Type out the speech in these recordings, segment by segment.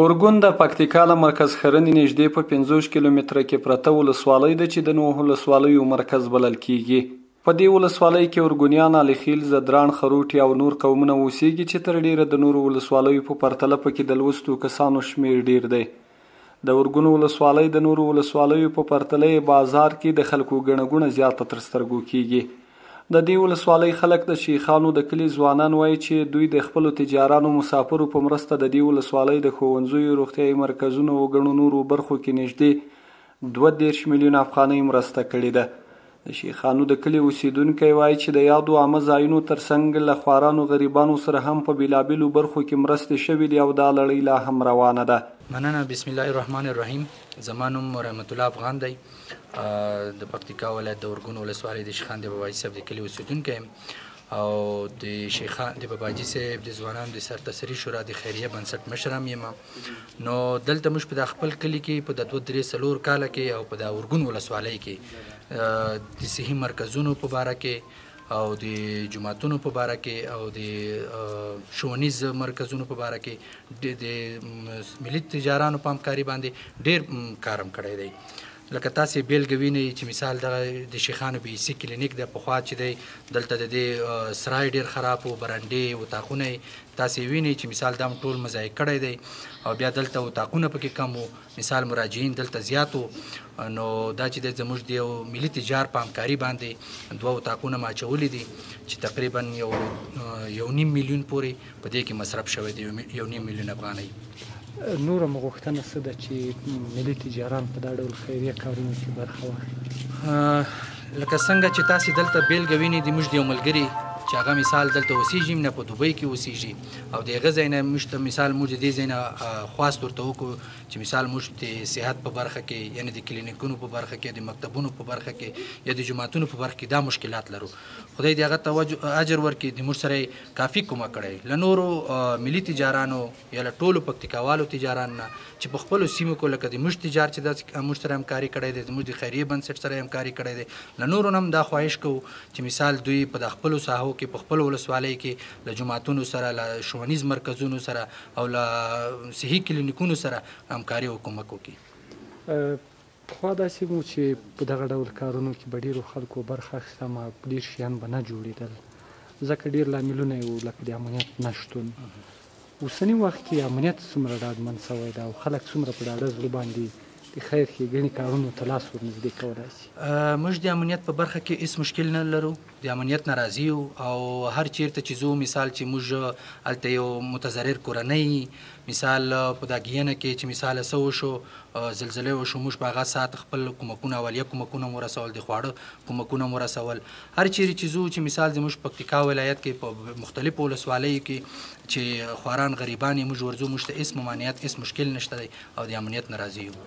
اورګون د پکتیکا له مرکز ښرنې نږدې په 50 کیلومتره کې پرته ولسوالۍ ده چې د 9 ولسوالیو مرکز بلل کیږي. په دې ولسوالۍ کې اورګونیان، الیخیل، زدران، خروټي او نور قومونه اوسېږي چې تر ډیره د نورو ولسوالیو په پرتله پکې د لوستو کسانو شمیر ډیر دی. د اورګون ولسوالۍ د نورو ولسوالیو په پرتله بازار کې د خلکو ګڼه ګوڼه زیاته تر سترګو کیږي. د دې ولسوالۍ خلک د شیخانو د کلي ځوانان وایي چې دوی د خپلو تجارانو مسافرو په مرسته د دې ولسوالۍ د ښوونځیو، روغتیايي مرکزونو او ګڼو نورو برخو کې نږدې 32 میلیونه افغانۍ مرسته کړې ده. د شیخانو د کلي اوسیدونکی وایي چې د یادو عامه ځایونو ترڅنګ له خوارانو غریبانو سره هم په بیلابیلو برخو کې مرستې شوې دي او دا لړۍ لا هم روانه ده. مننه. بسم الله الرحمن الرحیم. زما نوم رحمت الله افغان دی. د پکتیکا ولایت د اورګون ولسوالۍ د شیخان د باباجي صاحب د کلي اوسیدونکی یم او د شیخان د باباجي صاحب د ځوانانو د سرتسري شورا د خیریه بنسټ مشر هم یم. نو دلته موږ په د خپل کلي کې په د 2-3 کاله کې او په د اورګون ولسوالۍ کې د صحي مرکزونو په باره کې او د جوماتونو په باره کې او د ښوونیز مرکزونو په باره کې د ملي تجارانو په همکاري باندې ډېر کار هم کړی دی. لکه تاسې بیلګه وینئ چې مثال دغه د شیخانو بي سي کلینیک دی. پخوا چې دی دلته د دې سرای ډېر خراب و، برنډې اتاقونه یې تاسې وینئ چې مثال دا ټول مضایع کړی دی او بیا دلته اتاقونه پکې کم و، مثال مراجعین دلته زیات و. نو دا چې دی زموږ د یو ملي تجار په همکاري باندې 2 اتاقونه ما اچولي دي چې تقریبا 1.5 میلیون پورې په دې کې مصرف شوی دی، 1.5 میلیون افغانۍ. نوره مو غوښتنه څه ده چې ملي تجاران په دا ډول خیریه کارونو کې برخه واخلي؟ لکه څنګه چې تاسې دلته بیلګه وینئ د موږ د یو ملګري چې هغه مثال دلته اوسیږي، نه په دوبۍ کې اوسیږي او د هغه ځای نه موږ ته مثال موږ د دې ځای نه خواست ورته وکړو چې مثال موږ د صحت په برخه کې یعنې د کلینیکونو په برخه کې، د مکتبونو په برخه کې یا د جوماتونو په برخه کې دا مشکلات لرو. خدای دې هغه ته اجر ورکړي. د موږ سره کافي کومک کړی له نورو ملي تجارانو یا له ټولو پکتیکاوالو تجارانو نه چې په خپلو سیمو کې لکه د موږ تجار چې موږ سره همکاري کړی دی، زموږ د خیریه بنسټ سره همکاري کړی دی، له نورو نه هم دا خواهش کوو چې مثال دوی په د خپلو ساحو کې په خپلو ولسوالۍ کې له جوماتونو سره، له ښوونیز مرکزونو سره او له صحي کلینیکونو سره همکاري او کومک وکړي. پخوا داسې وو چې په دغه ډول کارونو کې به ډېرو خلکو برخه اخیسته، اما ډېر شیان به نه جوړېدل ځکه ډېر لاملونه یې وو لکه د امنیت نشتون. اوسني وخت کې امنیت څومره ډاډمن شوی ده او خلک څومره په ډاډه زړه باندې د خیر ښېګڼې کارونو ته لاس ورنږدې کولی شي؟ موږ د امنیت په برخه کې هېڅ مشکل نه لرو، د امنیت نه راضي یو او هر چیرته چې ځو مثال چې موږ هلته یو متضرر کورنۍ مثال په دا ګیانه کې چې مثال څه وشو، زلزلې وشو، موږ په هغه ساعت خپل کومکونه اولیه کومکونه مو رسول، د خواړه کومکونه مو رسول. هر چیرې چې ځو چې مثال زموږ پکتیکا ولایت کې په مختلفو ولسوالیو کې چې خواران غریبان یې موږ ورځو، موږ ته هېڅ ممانعت هېڅ مشکل نشته دی او د امنیت نه راضي یو.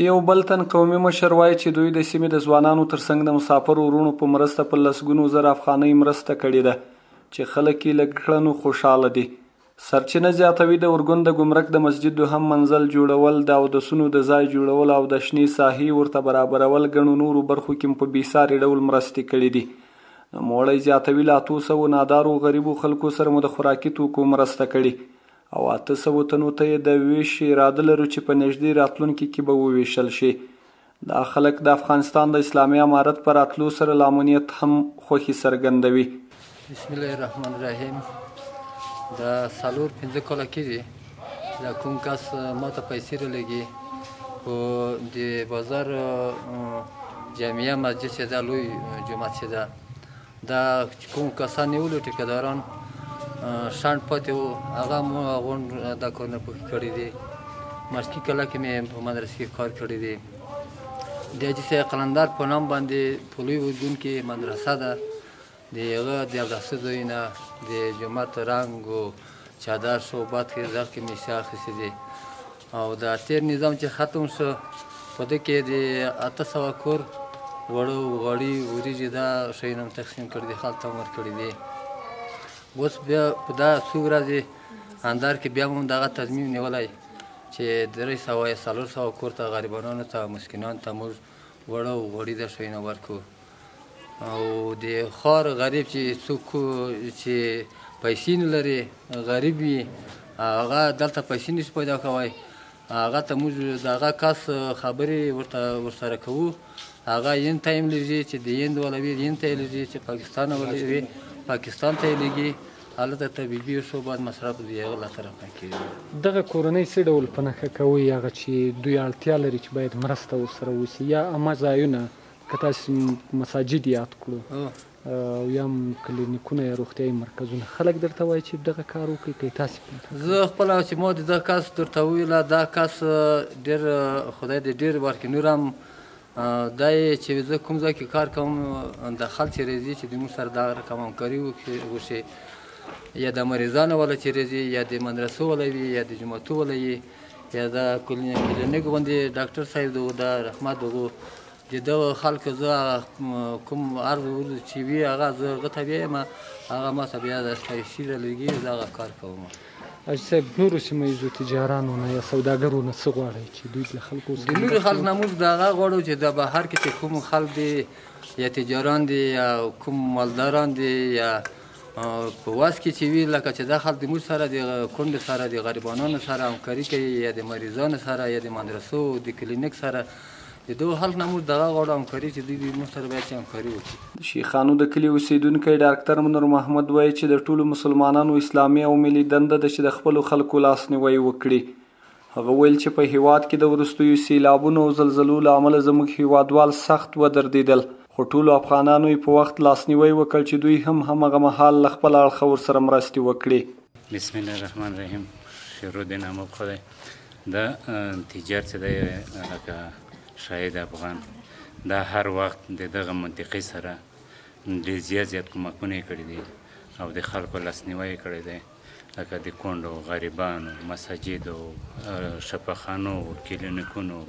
یو بل تن قومي مشر وایي چې دوی د سیمې د ځوانانو ترڅنګ د مسافرو وروڼو په مرسته په لسګونو زره افغانۍ مرسته کړې ده چې خلک یې له کړنو خوشحاله دي. سرچینه زیاتوي د اورګون د ګمرک د مسجد دوهم منزل جوړول، د اودسونو د ځای جوړول او د شنې ساحې ورته برابرول ګڼو نورو برخو کې په بېساري ډول مرستې کړې دي. نوموړی زیاتوي له 800 نادارو غریبو خلکو سره مو د خوراکي توکو مرسته کړې او 800 تنو ته یې د ویش اراده لرو چې په نږدې راتلونکي کې به وویشل شي. دا خلک د افغانستان د اسلامي امارت پر راتلو سره له امنیت هم خوښي څرګندوي. بسم الله الرحمن الرحیم. دا 4-5 کاله کېږي دا کوم کس ما ته پیسې رالیږي په د بازار جامعه مسجد چې دا لوی جومات چې دا کوم کسان نیولو ټیکهداران شانډ پاتې وو، هغه مو غونډ دا کارونه پکې کړي دي. مشکي کلا کې مې په مدرسې کې کار کړی دی. د حاجي صاحب قلندر په نام باندې په لوی اورګون کې مدرسه ده، د هغه د اوداسه ځای نه د جومات رنګ او چادر شوبات کې دغه کې مې حصه اخیستې دي او د تېر نظام چې ختم شو په دې کې د 800 کور وړو غوړي وریجې دا شیان هم تقسیم کړي دي، خلک ته هم ورکړي دي. اوس بیا په دا څو ورځې اندار کې بیا هم دغه تصمیم نیولی چې 300 یا 400 کور ته غریبانو ته مسکینانو ته موږ وړه او غوړي دا شیونه ورکړو او د ښار غریب چې څوک چې پیسې نه لري غریب وي هغه دلته پیسې نشي پیدا کوی، هغه ته موږ د هغه کس خبرې ورسره کوو، هغه هند ته یې لېږي چې د هند والا وي هند ته یې لېږي، چې پاکستان والا وي پاکستان ته یې لېږي، هلته طبیبي شو باید مصرف د هغه له طرفه کېږي. دغه کورنۍ څه ډول په نښه کوئ هغه چې دوی اړتیا لري چې باید مرسته ورسره وشي، یا عامه ځایونه که تاسې مساجد یاد کړو او یا هم کلینیکونه یا روغتیایي مرکزونه، خلک درته وایي چې دغه کار وکړئ که تاسې؟ زه خپله چې ما د دغه کس درته وویله، دا کس ډېر خدای دې ډېر ورکړي، نور هم دا یې چې زه کوم ځای کې کار کوم د خلک چې راځي چې د موږ سره دا رقم همکاري وشي، یا د مریضانو والا چې راځي، یا د مدرسو والا وي، یا د جوماتو والا وي، یا د کلینیک باندې ډاکټر صاحب دغو د رحمت دغو د دغه خلکو زه کوم عرض چې وي هغه زه هغه ته بیایم، هغه ما ته بیا د پیسې رالېږي، زه هغه کار کوم. حاجي صاحب نورو سیمه ییزو تجارانو نه یا سوداګرو نه څه غواړئ چې دوی له خلکو د نورو خلک نه موږ د هغه غواړو چې د بهر کې چې کوم خلک دي یا تجاران دي یا کوم مالداران دي یا په واس کې چې وي، لکه چې دا خلک د موږ سره د کونډو سره د غریبانو سره همکاري کوي، یا د مریضانو سره یا د مدرسو د کلینیک سره، د دغو خلک نه موږ دغه غواړو همکاري چې دوی موږ سره باید چې همکاري وکړي. د شیخانو د کلي اوسیدونکی ډاکټر منیر محمد وایي چې د ټولو مسلمانانو اسلامي او ملي دنده ده چې د خپلو خلکو لاسنیوی وکړي. هغه ویل چې په هیواد کې د وروستیو سیلابونو او زلزلو له امله زموږ هیوادوال سخت ودرېدل، خو ټولو افغانانو یې په وخت لاسنیوی وکړ چې دوی هم همغه مهال له خپل اړخه ورسره مرستې وکړي. بسم الله الرحمن الرحیم. شروع د نامه خدای. دا تجارت چې دی لکه شاهد افغان دا هر وخت د دغه منطقې سره ډېر زیات کومکونه یې کړي دي او د خلکو لاسنیوی یې کړی دی، لکه د کونډو، غریبانو، مساجدو، شفاخانو، کلینیکونو،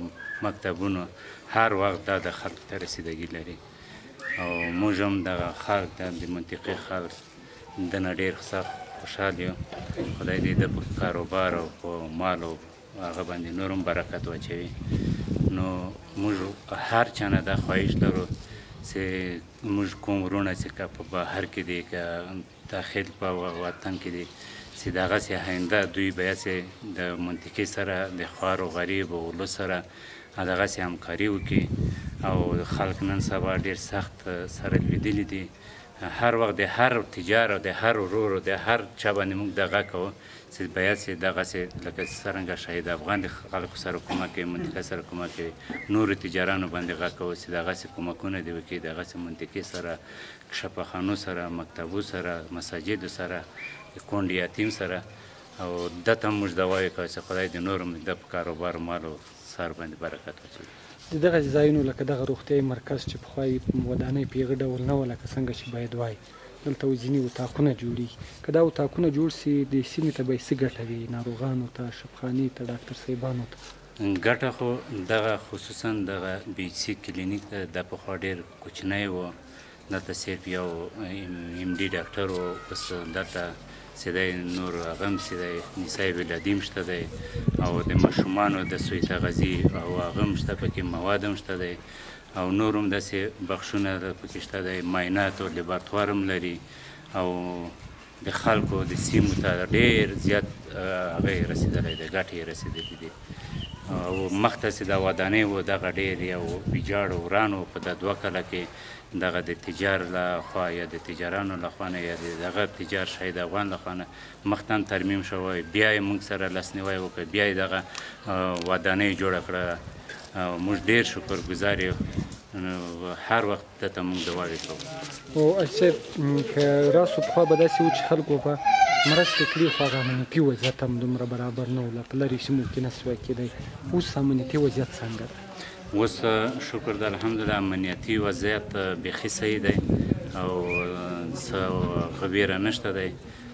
مکتبونو، هر وخت دا د خلکو ته رسیدګي لري او موږ هم دغه خلک د منطقې خلک دنه ډېر سخت خوشحال یو. خدای دې د په کاروبار او په مال او هغه باندې نور هم برکت واچوي. نو موږ هر چا نه دا خواهش لرو چې موږ کوم وروڼه چې که په بهر کې دي که داخل په وطن کې دي چې دغسې آینده دوی باید چې د منطقې سره د خوار و غریب او ولس سره دغسې همکاري وکړي او خلک نن سبا ډېر سخت سره لوېدلي دي. هر وخت د هر تجار او د هر ورور او د هر چا باندې موږ دغه کوو چې باید چې دغسې لکه څرنګه شهید افغان د خلکو سره کومک کوي، منطقې سره کومک کوي، نورو تجارانو باندې غږ کوو چې دغسې کومکونه دې وکړي، دغسې منطقې سره، شفاخانو سره، مکتبو سره، مساجدو سره، کونډ یتیم سره، او ده ته موږ دعا وکړو چې خدای دې نور هم د په کاروبار مال او سر باندې برکت واچوي. د دغه ځایونو لکه دغه روغتیایي مرکز چې پخوا یې ودانۍ په هغه ډول نه وه لکه څنګه چې باید وای، دلته ځینې اتاقونه جوړېږي، که دا اتاقونه جوړ سي د سیمې ته به یې څه ګټه وي، ناروغانو ته، شفاخانې ته، ډاکټر صاحبانو ته؟ ګټه خو دغه خصوصا دغه بي سي کلینیک ته دا پخوا ډېر کوچنی و، دلته صرف یو ام ډي ډاکټر و، اوس دلته چې دی نور هغه هم چې دی نسای ولادیم شته دی او د ماشومانو د سوی تغذي او هغه هم شته، پکې مواد هم شته دی او نور هم داسې بخشونه پکې شته دی، معاینات او لابراتوار هم لري او د خلکو د سیمو ته ډېر زیات هغه یې رسېدلی دی، ګټې یې رسېدلي دي او مخته چې دا ودانۍ و دغه ډېر یو ویجاړ او وران و. په دا 2 کاله کې دغه د تجار لخوا یا د تجارانو لخوا نه یا دغه تجار شهید افغان لخوا نه مختن ترمیم شوی، بیا یې موږ سره لاسنیوی وکړ، بیا یې دغه ودانۍ جوړه کړه. موږ ډېر شکرګزار یو، هر وخت دته موږ دعاوې کوو. او حاجي صاحب که راسو پخوا به داسې و چې خلکو به مرستې کړي خو هغه امنیتي وضعیت هم دومره برابر نه و، په لرې سیمو کې نه سوی کېدی. اوس امنیتي وضعیت څنګه ده؟ اوس شکر د الحمدلله امنیتي وضعیت بیخي صحیح دی او څه غویره نشته دی.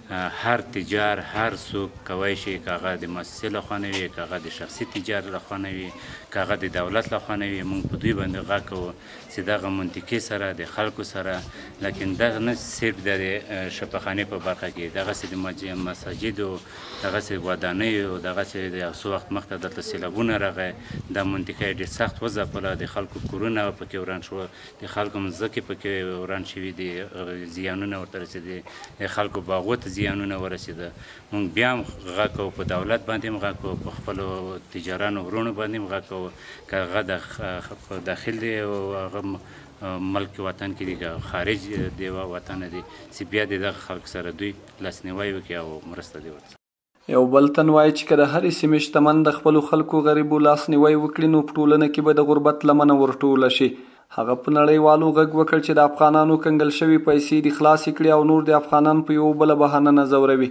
هر تجار هر څوک کولی شي، که هغه د مؤسسې لخوا نه وي، که هغه د شخصي تجار لخوا نه وي، که هغه د دولت لخوا نه وي، موږ په دوی باندې غږ کوو چې دغه منطقې سره د خلکو سره، لیکن دغه نه صرف د شفاخانې په برخه کې، دغسې د مساجدو، دغسې ودانیو، دغسې د یو څه وخت مخکې دلته سیلابونه راغی، دا منطقه ډېر سخت وځپله، د خلکو کورونه پکې وران شوه، د خلکو مځکې پکې وران شوي دي، زیانونه ورته رسېدي، د خلکو باغو ته زیانونه ورسېده. موږ بیا هم غږ کوو، په دولت باندې هم غږ کوو، په خپلو تجارانو ورونو باندې هم غږ کوو، که هغه په داخل دی او هغه ملک وطن کې دي که خارج دی وطن دی، چې بیا د دغه خلک سره دوی لاسنیوی وکړي او مرسته دې ورسره. یو بل تن وایي چې که د هرې سیمې شتمن د خپلو خلکو غریبو لاسنیوی وکړي نو په ټولنه کې به د غربت لمنه ورټوله شي. هغه په نړیوالو غږ وکړ چې د افغانانو کنګل شوي پیسې دې خلاصې کړي او نور د افغانان په یو بله بهانه نه ځوروي،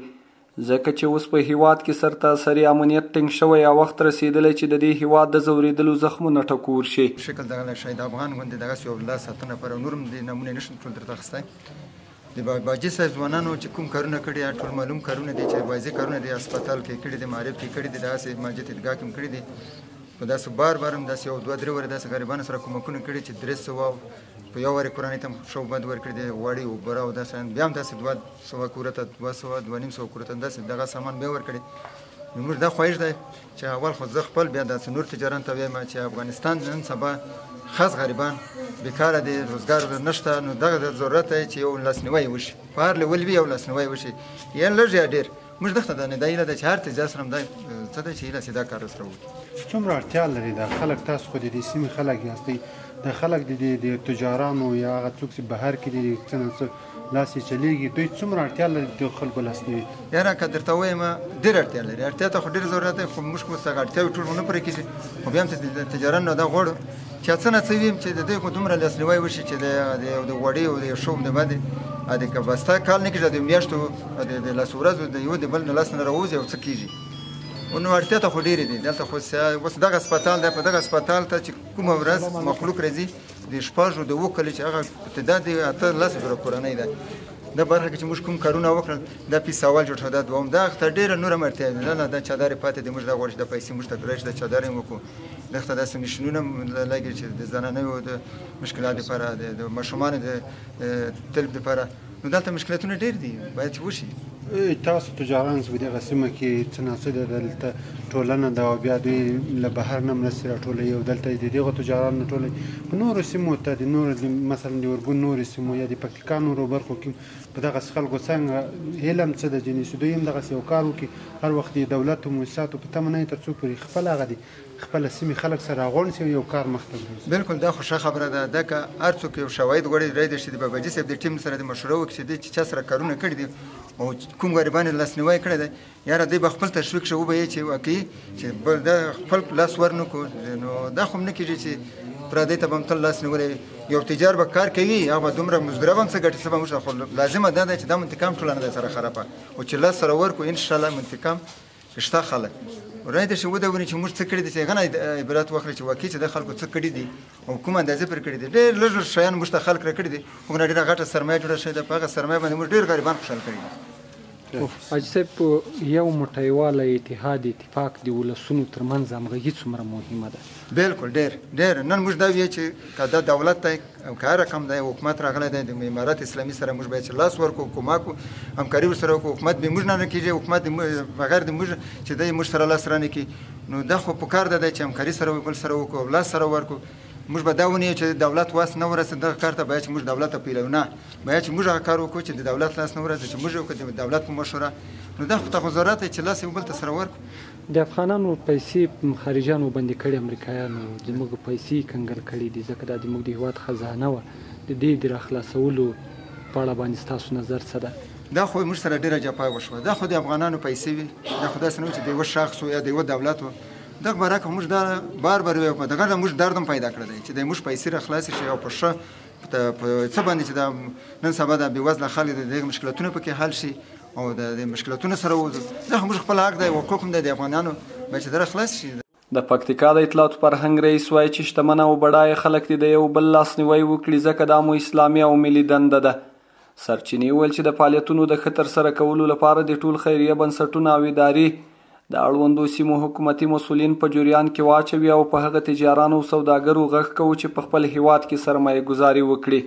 ځکه چې اوس په هیواد کې سرتاسري امنیت ټینګ شوی او وخت رسېدلی چې د دې هیواد د ځورېدلو زخمونه ټکور شي. شکل دغه شاید افغان غوندې دغسې یو لا ساتنه پر نور هم د نمونې نشم ټول درته اخیستی. د باجي صاحب ځوانانو چې کوم کارونه کړي ټول معلوم کارونه دي چې واضح کارونه دي، هسپتال کې کړي دي، معارف کې کړي دي، داسې مسجد عیدګاه کې هم کړي دي. په داسې بار هم داسې یو دوه درې ورې داسې غریبانو سره کومکونه کړي چې 300 په یو وارې کورنۍ ته هم ښه اوبه ورکړي دي، غوړي اوبه او داسې بیا هم داسې 200 کورو ته 200 کورو ته داسې دغه سامان بیا ورکړي. موږ دا خواهش دی چې اول خو زه خپل بیا داسې نور تجاران ته وایم چې افغانستان نن سبا خاص غریبان بیکاره دي، روزګار نشته، نو دغه ضرورت دی چې یو لاسنیوی وشي، په هر لیول وي یو لاسنیوی وشي، یا لږ یا ډېر. موږ دغه ته دا هیله ده چې هر تجارت سره هم دا څه دی چې هیله چې دا کار سره وکړي. څومره اړتیا لري دا خلک؟ تاسو خو د دې سیمې خلک یاستئ، د خلک د تجارانو یا هغه څوک چې بهر کې دي څه نه څه لاس یې چلېږي، دوی څومره اړتیا لري د خلکو لاسنیوي؟ یاره که درته ووایم ډېر اړتیا لري، اړتیا ته خو ډېر ضرورت دی، خو موږ خو دغه اړتیاوې ټول ونه پوره کېږي، خو بیا هم د تجارانو دا غواړو چې څه نه څه وي چې د دوی خو دومره لاسنیوی وشي چې د غوړي او د شوم د باندې که بسته کال نه کېږي، د میاشتو د لسو ورځو د یو د بل نه لاس نه راوځي او څه کېږي. نو اړتیا ته خو ډېرې دي. دلته خو اوس دغه هسپتال دی، په دغه هسپتال ته چې کومه ورځ مخلوق راځي د شپږو د اووه کلي چې هغه ابتدا د 18 کورنۍ ده، دا برخه کې چې موږ کوم کارونه وکړل دا پیساوال جوړ شو، دا دوم دا ته ډېره نوره اړتیا ده. نه دا چادرې پاتې دي، موږ دا غواړو چې د پیسې موږ ته کړی چې د چادرې وکړو. دغه داسې مشینونه لګي چې د زنانیو د مشکلات لپاره، د ماشومانو د طلب لپاره، نو دلته مشکلاتونه ډېر دي، باید چې وشي. تاسو تجاران چې په دغه سیمه کې څه نه څه دلته ټولنه ده او بیا دوی له بهر نه مرستې راټولوي او دلته د دغو تجارانو ټولوي په نورو سیمو ته د نورو مثلا د اورګون نورو سیمو یا د پکتیکا نورو برخو کې په دغسې خلکو څنګه هیله هم څه ده چې دوی هم دغسې یو کار وکړي، هر وخت د دولت او مؤسساتو په تمه نه وي تر څو پورې خپل هغه دي خپله سیمې خلک سره راغونډ شي او یو کار مخته وړي. بلکل دا خو ښه خبره ده. دا که هر څوک یو شواهد غواړي رایدی شي د باباجي صاحب د ټیم سره د مشوره وکړي چې دوی چې چا سره کارونه کړي دي او کوم غریبان یې لاسنیوی کړی دی، یاره دوی به خپل تشویق شه وبهیې چې واقعي چې بل دا خپل لاس ور نه کړو. نو دا خو هم نه کېږي چې پردی ته به هم تل لاس نیولی وي. یو تجار به کار کوي، هغه به دومره مزدوره به هم څه ګټي څه به موږ ته، خو لازمه دا ده چې دا منتقام ټولنه ده سره خرابه، او چې لاس سره ورکړو انشاءالله منتقام شته خلک رایدی شي ودوني چې موږ څه کړي دي، چې هغه نه عبرت واخلي چې واقعي چې د خلکو څه کړي دي او کومه اندازې پرې کړي دي. ډېر لږ شیان موږ ته خلک راکړي دي، خو ډېره غټه سرمایه جوړه شوې ده، په هغه سرمایه باندې موږ ډېر غریبان خوشحال کړي دي. حاجي صاحب یو موټیواله اتحاد اتفاق د ولسونو ترمنځ همغږي څومره مهمه ده؟ بالکل ډېر. نن موږ دا وایو چې که دا دولت دی او که هر رقم دی حکومت راغلی دی د امارت اسلامي سره موږ باید چې لاس ورکړو، کومک همکاري ورسره وکړو. حکومت بې موږ نه کېږي، حکومت بغیر د موږ چې دی موږ سره لاس رانه کړي، نو دا خو پکار ده چې همکاري سره بل سره وکړو او لاس سره ورکړو. موږ به دا ونیو چې دولت واس نه ورسېد دغه کار ته، باید چې موږ دولت ته پیلو نه، باید چې موږ هغه کار وکړو چې د دولت لاس نه ورسېد، چې موږ وکړو د دولت په مشوره. نو دا خو ته خو ضرورت دی چې لاس یو بل ته سره ورکړو. د افغانانو پیسې خارجیانو بندي کړي، امریکایانو زموږ پیسې کنګل کړي دي، ځکه دا زموږ د هېواد خزانه وه. د دې د راخلاصولو په اړه باندې ستاسو نظر څه ده؟ دا خو موږ سره ډېره جفا وشوه، دا خو د افغانانو پیسې وي، دا خو داسې نه و چې د یوه شخص و یا د یوه دولت و. دغه برعکس موږ دا بار ویو، په دغه موږ درد هم پیدا کړی دی چې د موږ پیسې راخلاصې شي او په ښه څه باندې چې دا نن سبا د بېوزله خلک د دغه مشکلتونه پکې حل شي او د مشکلتونو سره ووځو. دا خو موږ خپل حق دی، حقوق هم دی د افغانانو، باید چې دا راخلاص شي. د پکتیکا د اطلاعاتو فرهنګ رئیس وایي چې شتمن او بډایه خلک دې د یو بل لاسنیوی وکړي، ځکه دا مو اسلامي او ملي دنده ده. سرچینې وویل چې د فعالیتونو د ښه ترسره کولو لپاره د ټول خیریه بنسټونه او ادارې د اړوندو سیمو حکومتي مسؤلین په جریان کې واچوي او په هغه تجارانو او سوداګرو غږ کوو چې په خپل هیواد کې سرمایه ګزاري وکړي.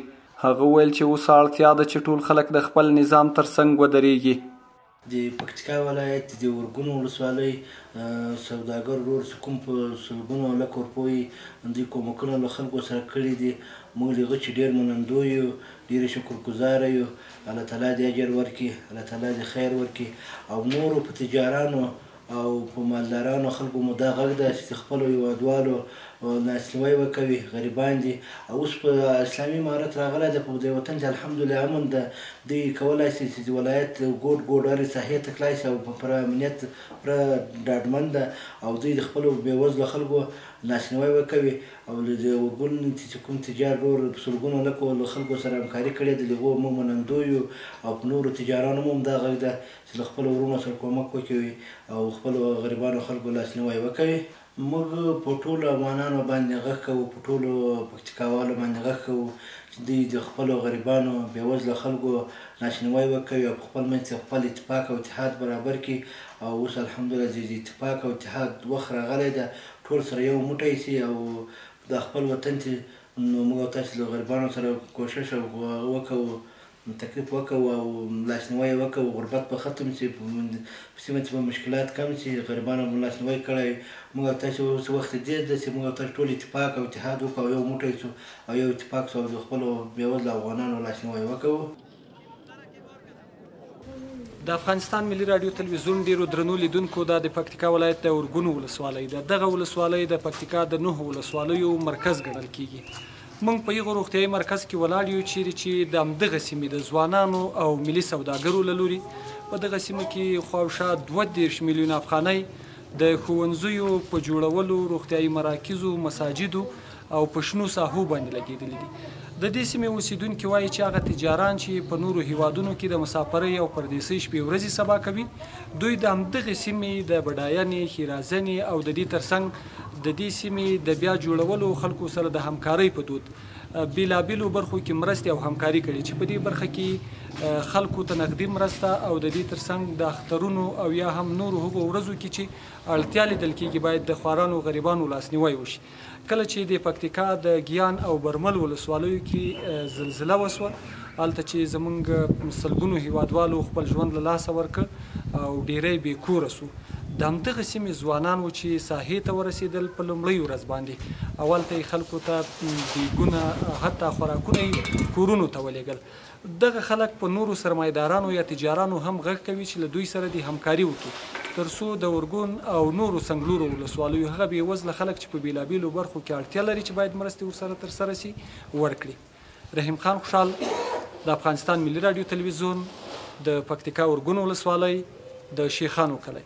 هغه ویل چې اوس اړتیا ده چې ټول خلک د خپل نظام تر څنګ ودرېږي. د پکتیکا ولایت د ورګون ولسوالۍ سوداګر ورور چې کوم په سلګونو لکو روپیو دوی کومکونه له خلکو سره کړي دي، موږ د هغه چې ډېر منندوی یو، ډېر شکرګزاره یو. الله تعالی دې اجر ورکړي، الله تعالی دې خیر ورکړي. او نورو په تجارانو او په مالدارانو خلکو مو دا غږ ده چې خپلو هېوادوالو لاسنیوی وکوي، غریبان دي. او اوس په اسلامي امارت راغلی ده، په دې وطن کې الحمدلله امن ده. دوی کولی شي چې د ولایت ګوټ ګوټ هرې ساحې ته تللی شي او په پوره امنیت پوره ډاډمن ده. او دوی د خپلو بېوزلو خلکو لاسنیوی وکوي. او د ورګون چې کوم تجار ورور په سلګونو لکو له خلکو سره همکاري کړې ده، د هغو موږ منندوی یو. او په نورو تجارانو هم دا غږ ده چې له خپلو ورونو سره کومک وکوي او خپلو غریبانو خلکو لاسنیوی وکوي. موږ په ټولو افغانانو باندې غږ کوو، په ټولو پکتیکاوالو باندې غږ کوو چې دوی د خپلو غریبانو بېوزله خلکو لاسنیوی وکوي او په خپل منځ کې خپل اتفاق او اتحاد برابر کړي. او اوس الحمدلله د اتفاق او اتحاد وخت راغلی ده، ټول سره یو موټی شي او د خپل وطن چې نو موږ او تاسې له غریبانو سره کوشش وکړو، تکلیف وکړو او لاسنیوی وکړو، غربت به ختم شي، په سیمه کې به مشکلات کم شي، غریبانو به لاسنیوی کړی. موږ او تاسې اوس وخت دې ده چې موږ او تاسې ټول اتفاق او اتحاد وکړو او یو موټی شو او یو اتفاق شو او د خپلو بېوزله افغانانو لاسنیوی وکړو. د افغانستان ملي راډیو تلویزیون ډیرو درنو لیدونکو دا د پکتیکا ولایت د ورګون ولسوالۍ ده. دغه ولسوالۍ د پکتیکا د 9 ولسوالیو مرکز ګڼل کیږي. موږ په یغه روغتیايي مرکز کې ولاړ یو چیرې چې د همدغه سیمې د ځوانانو او ملي سوداګرو له لوري په دغه سیمه کې خواوشا 32 میلیون افغانۍ د ښوونځیو په جوړولو، روغتیايي مراکزو، مساجدو او په شنو ساحو باندې لګېدلي دي. د دې سیمې اوسیدونکي وایي چې هغه تجاران چې په نورو هیوادونو کې د مسافرۍ او پردیسۍ شپې ورځې سبا کوي، دوی د همدغې سیمې د بډاینې، ښېرازنې او د دې ترڅنګ د دې سیمې د بیا جوړولو خلکو سره د همکارۍ په دود بېلابېلو برخو کې مرستې او همکاري کړي، چې په دې برخه کې خلکو ته نقدي مرسته او د دې ترڅنګ د اخترونو او یا هم نورو هغو ورځو کې چې اړتیا لیدل کېږي باید د خوارانو غریبانو لاسنیوی وشي. کله چې د پکتیکا د ګیان او برمل ولسوالیو کې زلزله وسوه، هلته چې زموږ سلګونو هیوادوالو خپل ژوند له لاسه ورکړ او ډیری بې کوره سو. د همدغه سیمې ځوانان و چې ساحې ته ورسېدل په لومړۍ ورځ باندې، اول ته یې خلکو ته دیګونه حتی خوراکونه یې کورونو ته ولېږل. دغه خلک په نورو سرمایهدارانو یا تجارانو هم غږ کوي چې له دوی سره د همکاري وکړي تر څو د ورګون او نورو څنګلورو ولسوالیو هغه بېوزله خلک چې په بېلابېلو برخو کې اړتیا لري چې باید مرستې ورسره ترسره شي ورکړي. رحیم خان خوشحال، د افغانستان ملي راډیو تلویزیون، د پکتیکا ورګون ولسوالۍ، د شیخانو کلی.